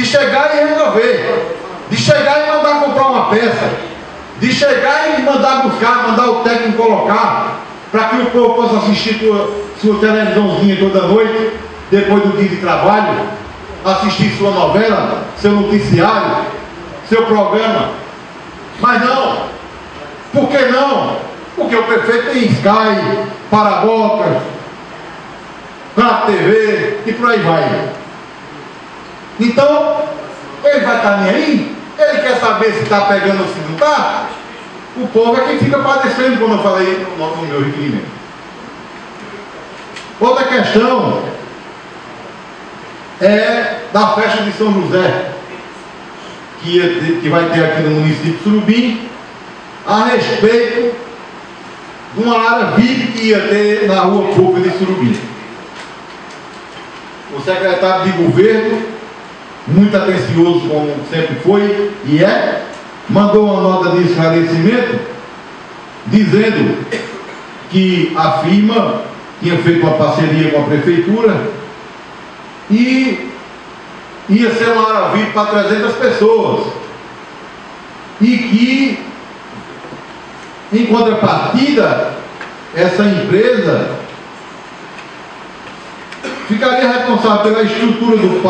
de chegar e resolver, de chegar e mandar comprar uma peça, de chegar e mandar buscar, mandar o técnico colocar, para que o povo possa assistir sua televisãozinha toda noite, depois do dia de trabalho, assistir sua novela, seu noticiário, seu programa. Mas não. Por que não? Porque o prefeito tem Sky, Paraboca, Claro TV e por aí vai. Então, ele vai estar nem aí? Ele quer saber se está pegando ou se não está? O povo é quem fica padecendo, como eu falei no meu requerimento. Outra questão é da festa de São José, que vai ter aqui no município de Surubim, a respeito de uma área VIP que ia ter na rua pública de Surubim. O secretário de governo, muito atencioso como sempre foi e é, mandou uma nota de esclarecimento dizendo que a firma tinha feito uma parceria com a prefeitura e ia ser uma área VIP para 300 pessoas e que, em contrapartida, essa empresa ficaria responsável pela estrutura do palco